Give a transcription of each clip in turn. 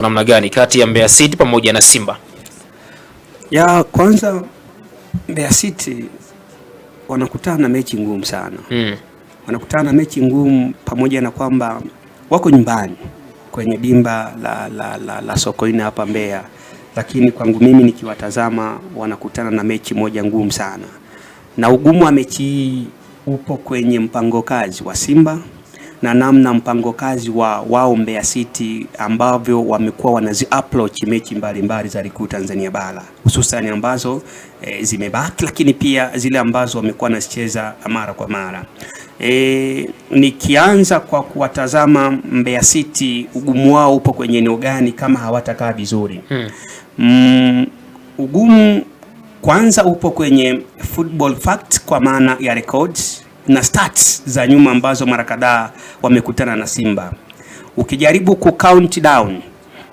Namna gani kati ya Mbeya City pamoja na Simba? Ya kwanza Mbeya City wanakutana na mechi ngumu sana. Wanakutana na mechi ngumu pamoja na kwamba wako nyumbani kwenye dimba la Sokoine hapa Mbeya. Lakini kwangu mimi nikiwatazama wanakutana na mechi moja ngumu sana. Na ugumu wa mechi hii upo kwenye mpango kazi wa Simba na namna mpango kazi wao Mbeya City ambavyo wamekuwa wanazi approach mechi mbalimbali za ligi Tanzania bara, hususan ambazo zimebaki, lakini pia zile ambazo wamekuwa wanazicheza mara kwa mara. Nikianza kwa kuwatazama Mbeya City, ugumu wao upo kwenye eneo gani kama hawatakaa vizuri? Ugumu kwanza upo kwenye football fact, kwa maana ya records na stats za nyuma ambazo mara kadhaa wamekutana na Simba. Ukijaribu ku count down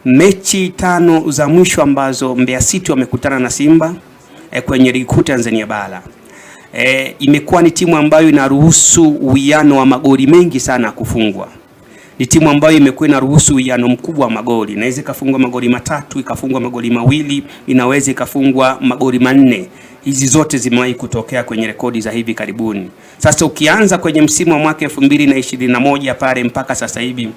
mechi 5 za mwisho ambazo Mbeya City wamekutana na Simba kwenye ligi kuu Tanzania bara, imekuwa ni timu ambayo inaruhusu uwiano wa magoli mengi sana kufungwa. Ni timu ambayo imekuwa inaruhusu uwiano mkubwa wa magoli. Inaweza ikafungwa magoli 3, ikafungwa magoli 2, inaweza ikafungwa magoli 4. Hizi zote zimewahi kutokea kwenye rekodi za hivi karibuni. Sasa ukianza kwenye msimu wa mwaka 2021 pale mpaka sasa hivi,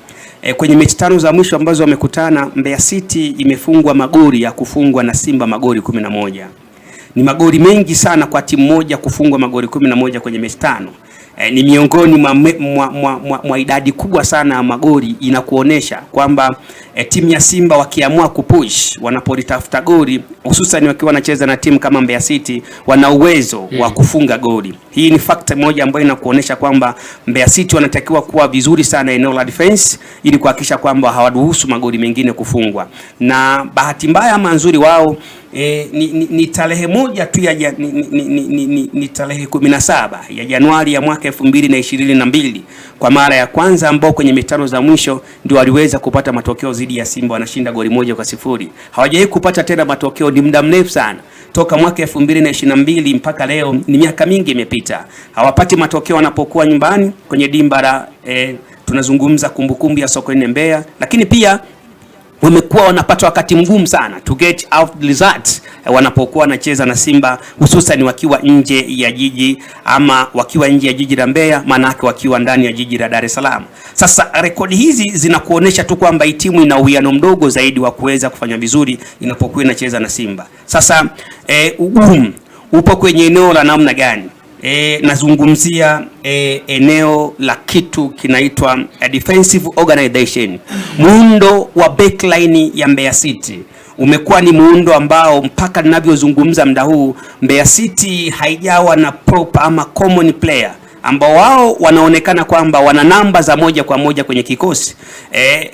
kwenye mechi 5 za mwisho ambazo wamekutana, Mbeya City imefungwa magoli ya kufungwa na Simba magoli 11. Ni magoli mengi sana kwa timu moja kufungwa magoli 11 kwenye mechi 5. Ni miongoni mwa idadi kubwa sana ya magoli. Inakuonesha kwamba timu ya Simba wakiamua kupush, wanapolitafuta goli, hususan wakiwa wanacheza na timu kama Mbeya City, wana uwezo wa kufunga goli. Hii ni factor moja ambayo inakuonesha kwamba Mbeya City wanatakiwa kuwa vizuri sana eneo la defense ili kuhakikisha kwamba hawaruhusu magoli mengine kufungwa. Na bahati mbaya ama nzuri wao, ni tarehe moja tu ya ni tarehe 17 ya Januari ya mwaka 2022 kwa mara ya kwanza ambao kwenye mitano za mwisho ndio waliweza kupata matokeo dhidi ya Simba, wanashinda goli 1-0. Hawajawahi kupata tena matokeo, ni muda mrefu sana. Toka mwaka 2022 mpaka leo ni miaka mingi imepita. Hawapati matokeo wanapokuwa nyumbani kwenye dimba la tunazungumza kumbukumbu ya Sokoine Mbeya, lakini pia wamekuwa wanapata wakati mgumu sana to get out results wanapokuwa wanacheza na Simba, hususan wakiwa nje ya jiji ama wakiwa nje ya jiji la Mbeya, manake wakiwa ndani ya jiji la Dar es Salaam. Sasa rekodi hizi zinakuonesha tu kwamba hii timu ina uwiano mdogo zaidi wa kuweza kufanya vizuri inapokuwa inacheza na Simba. Sasa ugumu upo kwenye eneo la namna gani? Nazungumzia eneo la kitu kinaitwa defensive organization. Muundo wa backline ya Mbeya City umekuwa ni muundo ambao mpaka ninavyozungumza muda huu Mbeya City haijawa na proper ama common player ambao wao wanaonekana kwamba wana namba za moja kwa moja kwenye kikosi.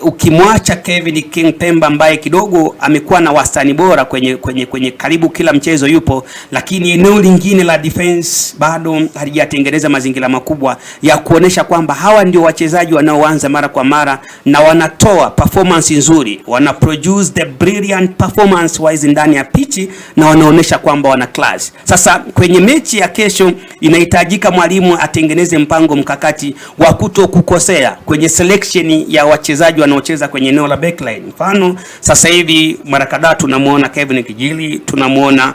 Ukimwacha Kevin King Pemba ambaye kidogo amekuwa na wastani bora kwenye karibu kila mchezo yupo, lakini eneo lingine la defense bado halijatengeneza mazingira makubwa ya kuonesha kwamba hawa ndio wachezaji wanaoanza mara kwa mara na wanatoa performance nzuri, wana produce the brilliant performance wise ndani ya pitch na wanaonesha kwamba wana class. Sasa kwenye mechi ya kesho inahitajika mwalimu atengeneze mpango mkakati wa kuto kukosea kwenye selection ya wachezaji wanaocheza kwenye eneo la backline. Mfano sasa hivi mara kadhaa tunamuona Kevin Kijili, tunamuona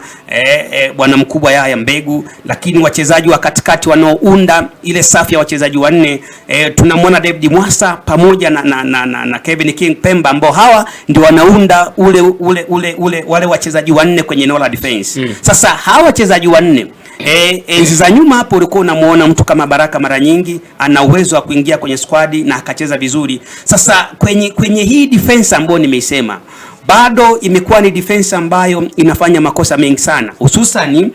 bwana mkubwa Yahya Mbegu, lakini wachezaji wa katikati wanaounda ile safu ya wachezaji wanne, tunamuona David Mwasa pamoja na Kevin King Pemba ambao hawa ndio wanaunda wale wachezaji wanne kwenye eneo la defense. Sasa hawa wachezaji wanne enzi za nyuma hapo ulikuwa unamuona mtu kama Baraka mara nyingi ana uwezo wa kuingia kwenye squad na akacheza vizuri. Sasa kwenye hii defense ambayo nimeisema, bado imekuwa ni defense ambayo inafanya makosa mengi sana, hususan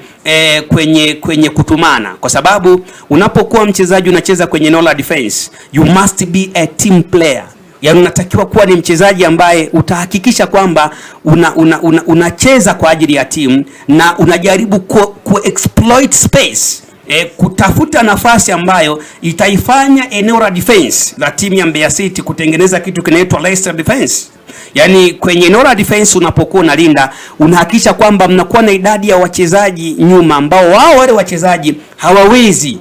kwenye kutumana, kwa sababu unapokuwa mchezaji unacheza kwenye eneo la defense, you must be a team player. Yaani unatakiwa kuwa ni mchezaji ambaye utahakikisha kwamba unacheza kwa ajili ya timu na unajaribu ku exploit space, kutafuta nafasi ambayo itaifanya eneo la defense la timu ya Mbeya City kutengeneza kitu kinaitwa Leicester defense. Yani kwenye eneo la defense unapokuwa unalinda, unahakikisha kwamba mnakuwa na idadi ya wachezaji nyuma ambao wao wale wachezaji hawawezi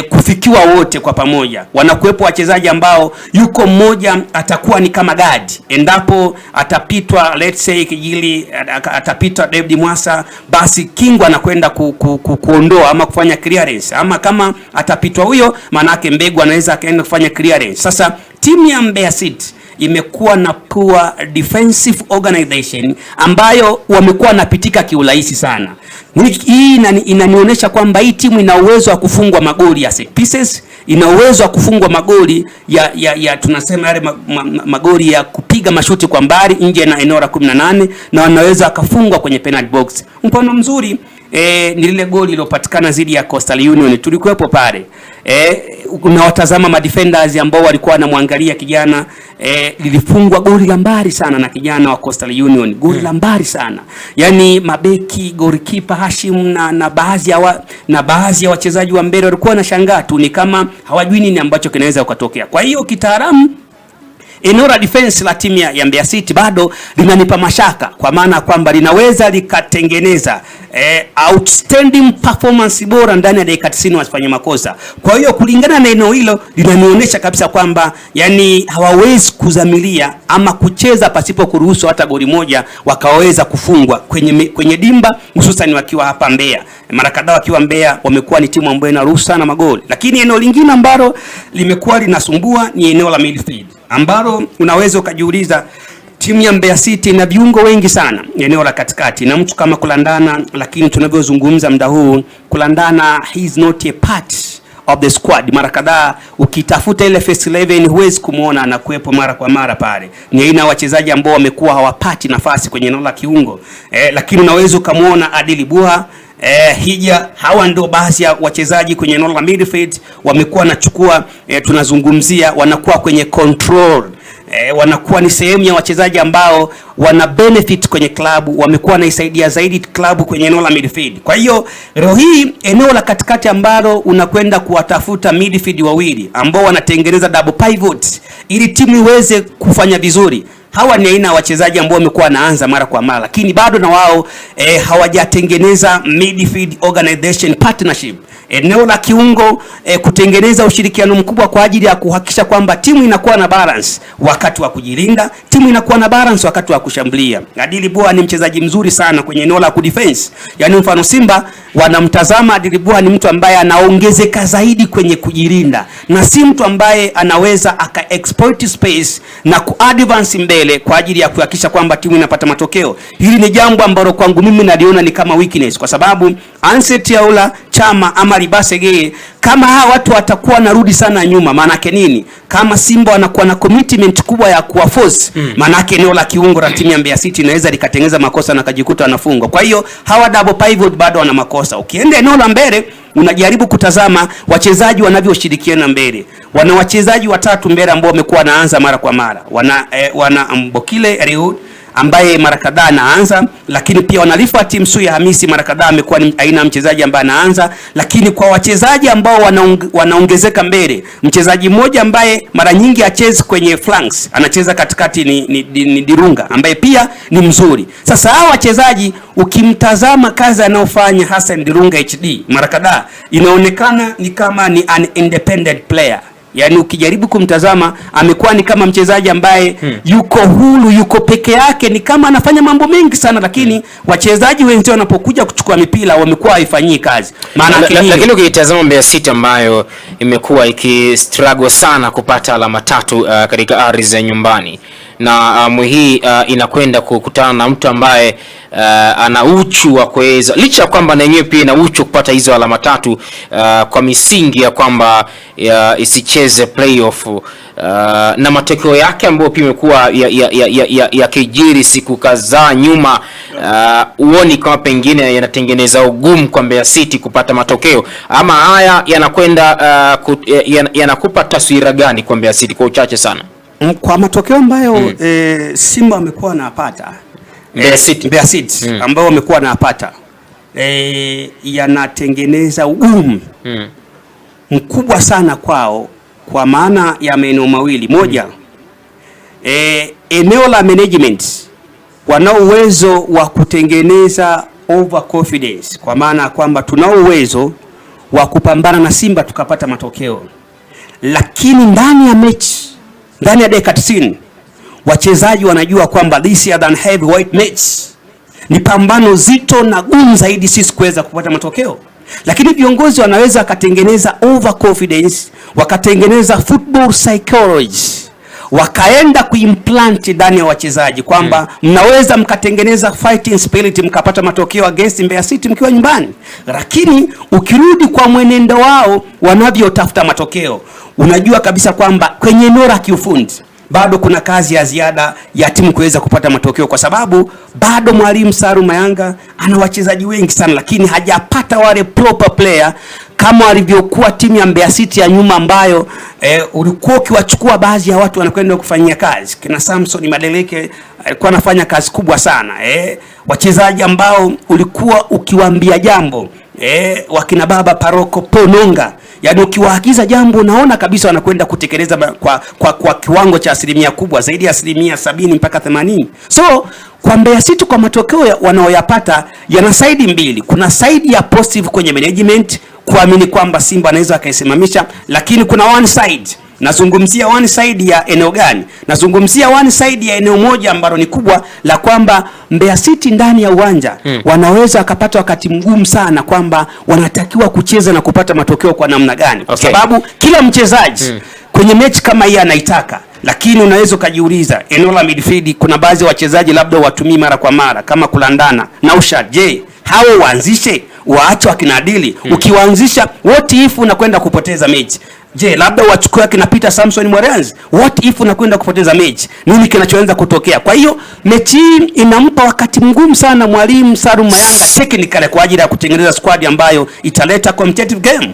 kufikiwa wote kwa pamoja. Wanakuwepo wachezaji ambao yuko mmoja atakuwa ni kama guard. Endapo atapitwa let's say Kijili, atapitwa David Mwasa, basi Kingo anakwenda kuondoa ama kufanya clearance, ama kama atapitwa huyo maana yake Mbegu anaweza akaenda kufanya clearance. Sasa timu ya Mbeya City imekuwa na poor defensive organization ambayo wamekuwa napitika kiurahisi sana. Hii inanionyesha kwamba hii timu ina uwezo wa kufungwa magoli ya set pieces, ina uwezo wa kufungwa magoli ya tunasema yale magoli ya kupiga mashuti kwa mbali nje na eneo la 18, na wanaweza akafungwa kwenye penalty box. Mfano mzuri ni lile goli lilopatikana zidi ya Coastal Union, tulikuwepo pale. Unawatazama madefenders ambao walikuwa wanamwangalia kijana, lilifungwa goli la mbali sana na kijana wa Coastal Union, goli la mbali sana. Yani mabeki, goalkeeper Hashim na baadhi ya wachezaji wa mbele walikuwa wanashangaa tu, ni kama hawajui nini ambacho kinaweza kutokea. Kwa hiyo kitaalamu eneo la defense la timu ya Mbeya City bado linanipa mashaka, kwa maana kwamba linaweza likatengeneza outstanding performance bora ndani ya dakika 90 wasifanye makosa. Kwa hiyo kulingana na eneo hilo linanionyesha kabisa kwamba yani hawawezi kuzamilia ama kucheza pasipo kuruhusu hata goli moja wakaweza kufungwa kwenye dimba, hususan wakiwa hapa Mbeya. Mara kadhaa wakiwa Mbeya wamekuwa ni timu ambayo inaruhusu sana magoli. Lakini eneo lingine ambalo limekuwa linasumbua ni eneo la midfield, ambalo unaweza ukajiuliza timu ya Mbeya City na viungo wengi sana eneo la katikati na mtu kama Kulandana, lakini tunavyozungumza muda huu Kulandana he is not a part of the squad. Mara kadhaa ukitafuta ile first 11 huwezi kumuona na kuepo mara kwa mara pale. Ni aina wachezaji ambao wamekuwa hawapati nafasi kwenye eneo la kiungo. Lakini unaweza kumuona Adili Buha, Hija. Hawa ndio baadhi ya wachezaji kwenye eneo la midfield wamekuwa nachukua, tunazungumzia wanakuwa kwenye control, wanakuwa ni sehemu ya wachezaji ambao wana benefit kwenye klabu, wamekuwa wanaisaidia zaidi klabu kwenye eneo la midfield. Kwa hiyo leo hii eneo la katikati ambalo unakwenda kuwatafuta midfield wawili ambao wanatengeneza double pivot ili timu iweze kufanya vizuri. Hawa ni aina wachezaji ambao wamekuwa wanaanza mara kwa mara, lakini bado na wao hawajatengeneza midfield organization partnership, eneo la kiungo, kutengeneza ushirikiano mkubwa kwa ajili ya kuhakikisha kwamba timu inakuwa na balance wakati wa kujilinda, timu inakuwa na balance wakati wa kushambulia. Adili Bua ni mchezaji mzuri sana kwenye eneo la kudefense. Yaani mfano Simba wanamtazama Adili Bua ni mtu ambaye anaongezeka zaidi kwenye kujilinda, na si mtu ambaye anaweza aka exploit space na kuadvance mbele kwa ajili ya kuhakikisha kwamba timu inapata matokeo. Hili ni jambo ambalo kwangu mimi naliona ni kama weakness, kwa sababu Anseti Yaula, Chama ama Libasege, kama hawa watu watakuwa narudi sana nyuma, maana yake nini? Kama Simba wanakuwa na commitment kubwa ya kuwaforce, maana yake eneo la kiungo la timu ya Mbeya City inaweza likatengeneza makosa na kujikuta wanafungwa. Kwa hiyo hawa double pivot bado wana makosa. Ukienda eneo la mbele unajaribu kutazama wachezaji wanavyoshirikiana mbele. Wana wachezaji watatu mbele ambao wamekuwa wanaanza mara kwa mara. Wana Mbokile Eliud ambaye mara kadhaa anaanza, lakini pia wanalifa timu Suya Hamisi mara kadhaa amekuwa ni aina mchezaji ambaye anaanza. Lakini kwa wachezaji ambao wanaongezeka mbele, mchezaji mmoja ambaye mara nyingi acheze kwenye flanks, anacheza katikati ni Dirunga ambaye pia ni mzuri. Sasa hao wachezaji ukimtazama kazi anayofanya Hassan Dirunga HD mara kadhaa inaonekana ni kama ni an independent player. Yaani ukijaribu kumtazama amekuwa ni kama mchezaji ambaye yuko huru, yuko peke yake, ni kama anafanya mambo mengi sana, lakini wachezaji wenzao wanapokuja kuchukua mipira wamekuwa haifanyii kazi. Lakini ukitazama Mbeya City ambayo imekuwa ikistruggle sana kupata alama tatu katika ardhi za nyumbani, na hii inakwenda kukutana na mtu ambaye ana uchu wa kuweza, licha kwamba na yenyewe pia ina uchu kupata hizo alama tatu kwa misingi ya kwamba isicheze playoff, na matokeo yake ambayo pia imekuwa ya kijiri siku kadhaa nyuma, uoni kama pengine yanatengeneza ugumu kwa Mbeya City kupata matokeo, ama haya yanakwenda yanakupa taswira gani kwa Mbeya City kwa uchache sana? Kwa matokeo ambayo Simba wamekuwa wanapata, Mbeya City ambao wamekuwa wanapata, yanatengeneza ugumu mkubwa sana kwao, kwa maana ya maeneo mawili. Moja eneo la management wanao uwezo wa kutengeneza overconfidence, kwa maana kwamba tunao uwezo wa kupambana na Simba tukapata matokeo, lakini ndani ya mechi, ndani ya dakika 90 wachezaji wanajua kwamba this is an heavyweight match, ni pambano zito na gumu zaidi sisi kuweza kupata matokeo. Lakini viongozi wanaweza wakatengeneza overconfidence, wakatengeneza football psychology, wakaenda kuimplant ndani ya wachezaji kwamba mnaweza mkatengeneza fighting spirit mkapata matokeo against Mbeya City mkiwa nyumbani. Lakini ukirudi kwa mwenendo wao wanavyotafuta matokeo, unajua kabisa kwamba kwenye eneo la kiufundi bado kuna kazi ya ziada ya timu kuweza kupata matokeo, kwa sababu bado mwalimu Saru Mayanga ana wachezaji wengi sana, lakini hajapata wale proper player kama walivyokuwa timu ya Mbeya City ya nyuma, ambayo ulikuwa ukiwachukua baadhi ya watu wanakwenda kufanyia kazi. Kina Samson Madeleke alikuwa anafanya kazi kubwa sana, wachezaji ambao ulikuwa ukiwaambia jambo, wakina baba Paroko Pononga, yaani ukiwaagiza jambo unaona kabisa wanakwenda kutekeleza kwa kiwango cha asilimia kubwa, zaidi ya asilimia 70 mpaka 80. So kwa Mbeya City, kwa matokeo wanaoyapata yana side mbili. Kuna side ya positive kwenye management, kuamini kwamba Simba anaweza akaisimamisha, lakini kuna one side. Nazungumzia one side ya eneo gani? Nazungumzia one side ya eneo moja ambalo ni kubwa, la kwamba Mbeya City ndani ya uwanja wanaweza wakapata wakati mgumu sana, kwamba wanatakiwa kucheza na kupata matokeo kwa namna gani, kwa sababu kila mchezaji kwenye mechi kama hii anaitaka. Lakini unaweza ukajiuliza, eneo la midfield kuna baadhi ya wachezaji labda watumii mara kwa mara kama kulandana na Usha. Je, hao waanzishe, waache wakinadili? Ukiwaanzisha, what if unakwenda kupoteza mechi? Je, labda wachukue akina Peter Samson Mwaranzi, what if unakwenda kupoteza mechi? Nini kinachoanza kutokea? Kwa hiyo mechi hii inampa wakati mgumu sana mwalimu Saru Mayanga technically kwa ajili ya kutengeneza squad ambayo italeta competitive game.